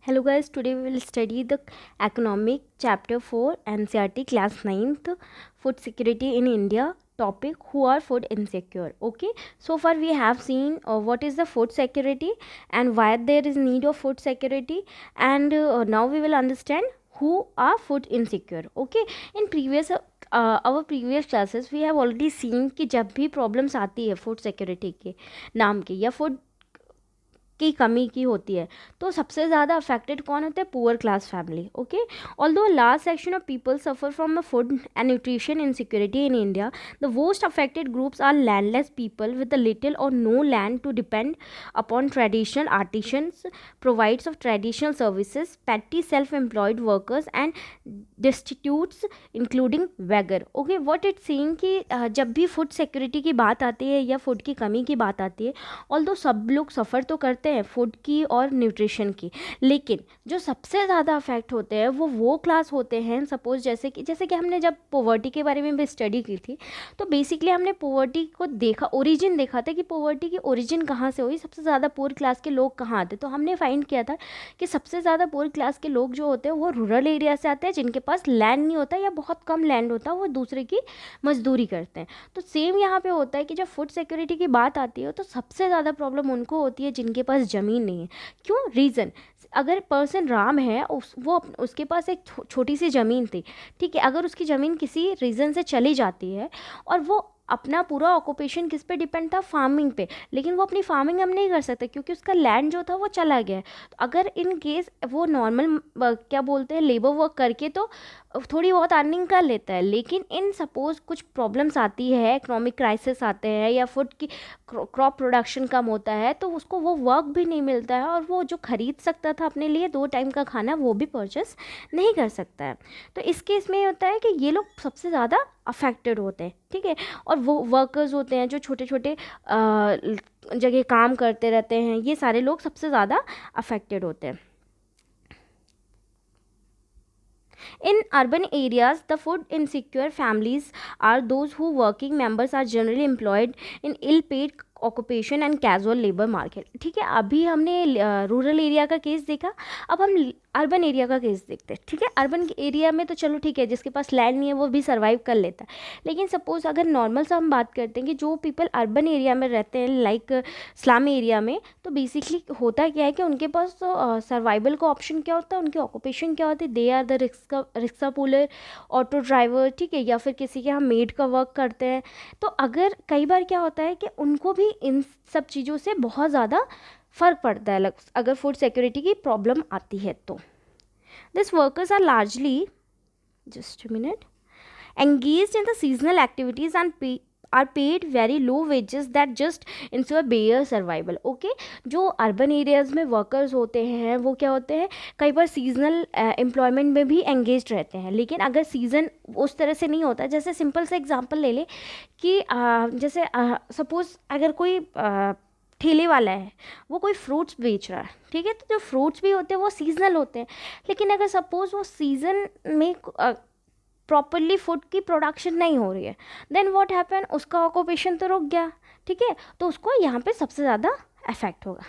Hello guys, today we will study the economic chapter 4 NCERT class 9th food security in India topic who are food insecure. Okay, so far we have seen what is the food security and why there is need of food security, and now we will understand who are food insecure. Okay, in previous our previous classes we have already seen कि जब भी problems आती है food security के नाम की या food की कमी की होती है तो सबसे ज़्यादा अफेक्टेड कौन होते हैं? Poor class family. Okay, although large section of people suffer from a food and nutrition insecurity in India, the most affected groups are landless people with little or no land to depend upon traditional artisans, provides of traditional services, petty self-employed workers and destitutes including beggar. Okay, what it seeing कि जब भी food security की बात आती है या food की कमी की बात आती है, ऑल्दो सब लोग सफ़र तो करते हैं फूड की और न्यूट्रिशन की, लेकिन जो सबसे ज़्यादा अफेक्ट होते हैं वो क्लास होते हैं. सपोज जैसे कि हमने जब पोवर्टी के बारे में भी स्टडी की थी तो बेसिकली हमने पोवर्टी को देखा, ओरिजिन देखा था कि पोवर्टी की ओरिजिन कहाँ से हुई, सबसे ज़्यादा पुअर क्लास के लोग कहाँ आते. तो हमने फाइंड किया था कि सबसे ज़्यादा पुअर क्लास के लोग जो होते हैं वो रूरल एरिया से आते हैं, जिनके पास लैंड नहीं होता या बहुत कम लैंड होता है, वो दूसरे की मजदूरी करते हैं. तो सेम यहाँ पे होता है कि जब फूड सिक्योरिटी की बात आती है तो सबसे ज़्यादा प्रॉब्लम उनको होती है जिनके पास ज़मीन नहीं है. क्यों? रीज़न, अगर पर्सन राम है उसके पास एक छोटी सी ज़मीन थी, ठीक है, अगर उसकी ज़मीन किसी रीज़न से चली जाती है और वो अपना पूरा ऑक्यूपेशन किस पे डिपेंड था? फार्मिंग पे, लेकिन वो अपनी फार्मिंग अब नहीं कर सकता क्योंकि उसका लैंड जो था वो चला गया है. तो अगर इन केस वो नॉर्मल क्या बोलते हैं लेबर वर्क करके तो थोड़ी बहुत अर्निंग कर लेता है, लेकिन इन सपोज़ कुछ प्रॉब्लम्स आती है, इकोनॉमिक क्राइसिस आते हैं या फूड की क्रॉप प्रोडक्शन कम होता है तो उसको वो वर्क भी नहीं मिलता है और वो जो ख़रीद सकता था अपने लिए 2 टाइम का खाना वो भी परचेस नहीं कर सकता है. तो इस केस में ये होता है कि ये लोग सबसे ज़्यादा अफेक्टेड होते हैं, ठीक है. और वो वर्कर्स होते हैं जो छोटे छोटे जगह काम करते रहते हैं, ये सारे लोग सबसे ज़्यादा अफेक्टेड होते हैं. In urban areas, the food insecure families are those who working members are generally employed in ill-paid occupation and casual labour market. ठीक है, अभी हमने रूरल एरिया का केस देखा, अब हम अर्बन एरिया का केस देखते हैं. ठीक है, अर्बन एरिया में तो चलो ठीक है, जिसके पास लैंड नहीं है वो भी सर्वाइव कर लेता है, लेकिन सपोज़ अगर नॉर्मल सा हम बात करते हैं कि जो पीपल अर्बन एरिया में रहते हैं लाइक स्लम एरिया में, तो बेसिकली होता क्या है कि उनके पास सर्वाइवल का ऑप्शन क्या होता है, उनकी ऑक्यूपेशन क्या होती है? They are the rickshaw puller, auto driver, ठीक है, या फिर किसी के यहाँ मेड का वर्क करते हैं. तो अगर कई बार क्या होता है कि उनको भी इन सब चीज़ों से बहुत ज़्यादा फ़र्क पड़ता है अगर फूड सिक्योरिटी की प्रॉब्लम आती है तो. This workers are largely, just a minute, engaged in the seasonal activities and are paid very low wages that just ensure bare survival. Okay, जो अर्बन एरियाज़ में वर्कर्स होते हैं वो क्या होते हैं, कई बार सीजनल एम्प्लॉयमेंट में भी एंगेज रहते हैं, लेकिन अगर सीज़न उस तरह से नहीं होता, जैसे सिंपल से एग्जांपल ले ले कि जैसे सपोज़ अगर कोई ठेले वाला है, वो कोई फ्रूट्स बेच रहा है, ठीक है, तो जो फ्रूट्स भी होते हैं वो सीजनल होते हैं, लेकिन अगर सपोज़ वो सीज़न में प्रॉपरली फूड की प्रोडक्शन नहीं हो रही है, देन व्हाट हैपन, उसका ऑक्यूपेशन तो रुक गया. ठीक है, तो उसको यहाँ पे सबसे ज़्यादा इफेक्ट होगा.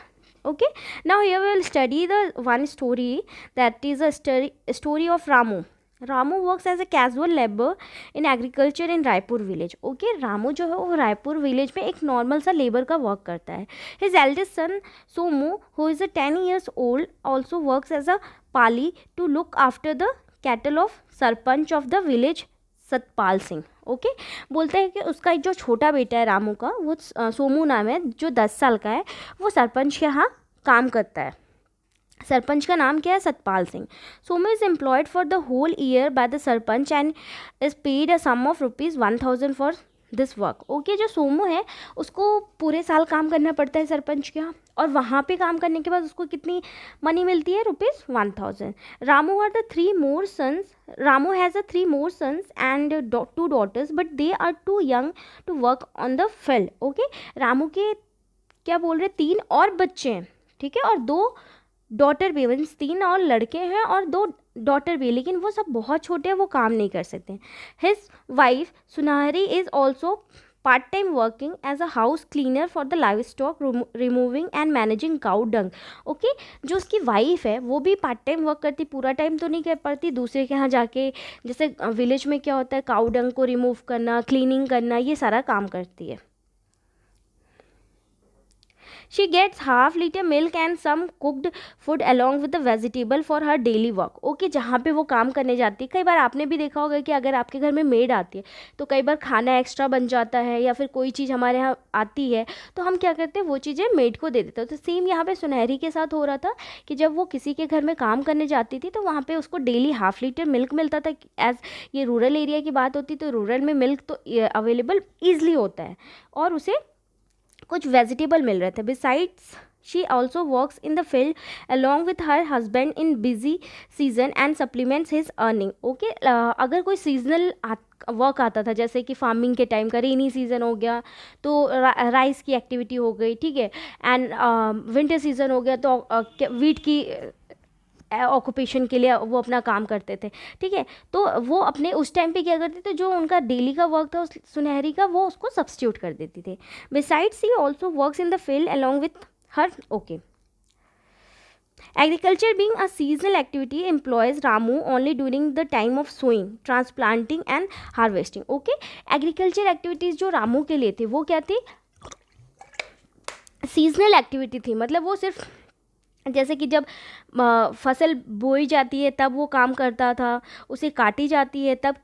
Okay, now here we will study the one story, that is a story of Ramu. Ramu works as a casual labour in agriculture in Raipur village. Okay, Ramu जो है वो रायपुर विलेज में एक नॉर्मल सा लेबर का वर्क करता है. His eldest son Somu, who is 10 years old, also works as a pali to look after the cattle of sarpanch of the village Satpal Singh. Okay, बोलते हैं कि उसका एक जो छोटा बेटा है रामू का, वो सोमू नाम है, जो 10 साल का है, वो सरपंच के यहाँ काम करता है. सरपंच का नाम क्या है? Satpal Singh. Somu is employed for the whole year by the sarpanch and is paid a sum of ₹1000 for this work. Okay, Somu सोमू है उसको पूरे साल काम करना पड़ता है सरपंच के यहाँ, और वहाँ पे काम करने के बाद उसको कितनी मनी मिलती है? ₹1000. Ramu are the 3 more sons. Ramu has a 3 more sons and 2 daughters, but they are too young to work on the field. Okay, Ramu के क्या बोल रहे 3 और बच्चे हैं, ठीक है, और 2 डॉटर भी, मीन्स 3 और लड़के हैं और 2 डॉटर भी, लेकिन वो सब बहुत छोटे हैं, वो काम नहीं कर सकते. His wife Sunhari is also part time working as a house cleaner for the livestock, removing and managing cow dung. Okay, जो उसकी वाइफ है वो भी पार्ट टाइम वर्क करती, पूरा टाइम तो नहीं कर पाती, दूसरे के यहाँ जाके, जैसे विलेज में क्या होता है, काउ डंग को रिमूव करना, क्लीनिंग करना, ये सारा काम करती है। She gets half liter milk and some cooked food along with the vegetable for her daily work. Okay, जहाँ पे वो काम करने जाती है, कई बार आपने भी देखा होगा कि अगर आपके घर में मेड आती है तो कई बार खाना एक्स्ट्रा बन जाता है या फिर कोई चीज़ हमारे यहाँ आती है तो हम क्या करते हैं, वो चीज़ें मेड को दे देते हैं। तो सेम यहाँ पे सुनहरी के साथ हो रहा था कि जब वो किसी के घर में काम करने जाती थी तो वहाँ पे उसको डेली हाफ लीटर मिल्क मिलता था। एज ये रूरल एरिया की बात होती तो रूरल में मिल्क तो अवेलेबल ईजिली होता है और उसे कुछ वेजिटेबल मिल रहे थे। Besides she also works in the field along with her husband in busy season and supplements his earning. Okay, अगर कोई सीजनल वर्क आता था, जैसे कि फार्मिंग के टाइम का रेनी सीज़न हो गया तो राइस की एक्टिविटी हो गई, ठीक है, एंड विंटर सीज़न हो गया तो वीट की ऑक्यूपेशन के लिए वो अपना काम करते थे, ठीक है। तो वो अपने उस टाइम पे क्या करते थे, जो उनका डेली का वर्क था उस सुनहरी का, वो उसको सब्स्टिट्यूट कर देती थे। Besides he also works in the field along with her. Okay, agriculture being a seasonal activity employs Ramu only during the time of sowing, transplanting and harvesting. Okay, agriculture activities जो रामू के लिए थी वो क्या थी, सीजनल एक्टिविटी थी। मतलब वो सिर्फ जैसे कि जब फसल बोई जाती है तब वो काम करता था, उसे काटी जाती है तब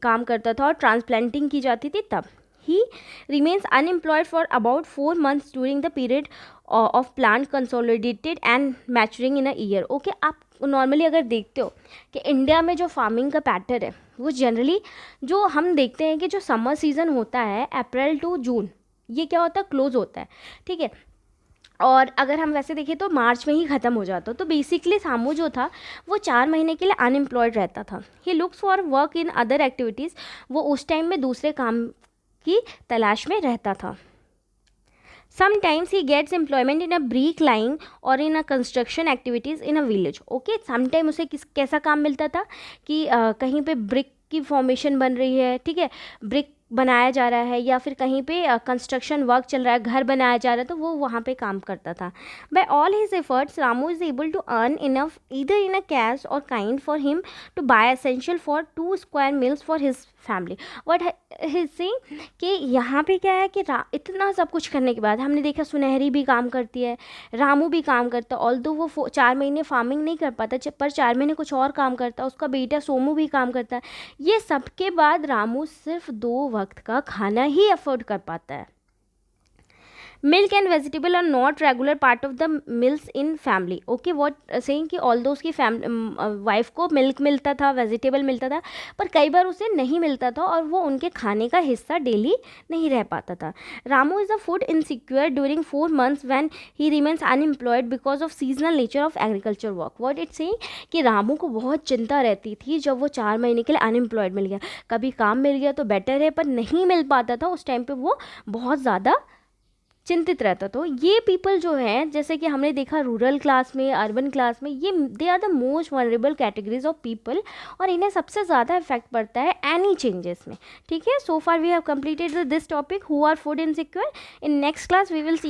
काम करता था, और ट्रांसप्लांटिंग की जाती थी तब। He remains unemployed for about 4 months during the period of plant consolidated and maturing in a year. Okay, आप नॉर्मली अगर देखते हो कि इंडिया में जो फार्मिंग का पैटर्न है वो जनरली जो हम देखते हैं कि जो समर सीज़न होता है अप्रैल टू जून, ये क्या होता है, क्लोज होता है, ठीक है। और अगर हम वैसे देखें तो मार्च में ही ख़त्म हो जाता। तो बेसिकली सामू जो था वो 4 महीने के लिए अनएम्प्लॉयड रहता था। He looks for work in other activities, वो उस टाइम में दूसरे काम की तलाश में रहता था। Sometimes he gets employment in a brick line or in a construction activities in a village. Okay, sometime उसे कैसा काम मिलता था कि कहीं पे ब्रिक की फॉर्मेशन बन रही है, ठीक है, ब्रिक बनाया जा रहा है या फिर कहीं पे कंस्ट्रक्शन वर्क चल रहा है, घर बनाया जा रहा है, तो वो वहाँ पे काम करता था। By all his efforts Ramu is able to earn enough either in a cash or kind for him to buy essential for 2 square meals for his family. What his saying कि यहाँ पे क्या है कि इतना सब कुछ करने के बाद हमने देखा सुनहरी भी काम करती है, रामू भी काम करता है, ऑल्दो वो 4 महीने फार्मिंग नहीं कर पाता पर 4 महीने कुछ और काम करता है, उसका बेटा सोमू भी काम करता है। ये सब के बाद रामू सिर्फ 2 वक्त का खाना ही अफोर्ड कर पाता है। Milk and vegetable are not regular part of the meals in family. Okay, what saying कि ऑल्दो उसकी वाइफ को मिल्क मिलता था, वेजिटेबल मिलता था, पर कई बार उसे नहीं मिलता था और वो उनके खाने का हिस्सा डेली नहीं रह पाता था। Ramu is a food insecure during 4 months when he remains unemployed because of seasonal nature of agriculture work. What it saying कि रामू को बहुत चिंता रहती थी जब वो 4 महीने के लिए अनएम्प्लॉयड मिल गया। कभी काम मिल गया तो बेटर है, पर नहीं मिल पाता था, उस टाइम पे वो बहुत ज़्यादा चिंतित रहता। तो ये पीपल जो हैं, जैसे कि हमने देखा रूरल क्लास में, अर्बन क्लास में, ये they are the most vulnerable categories of people और इन्हें सबसे ज़्यादा इफेक्ट पड़ता है एनी चेंजेस में। ठीक है, so far we have completed this topic who are food insecure. In next class we will C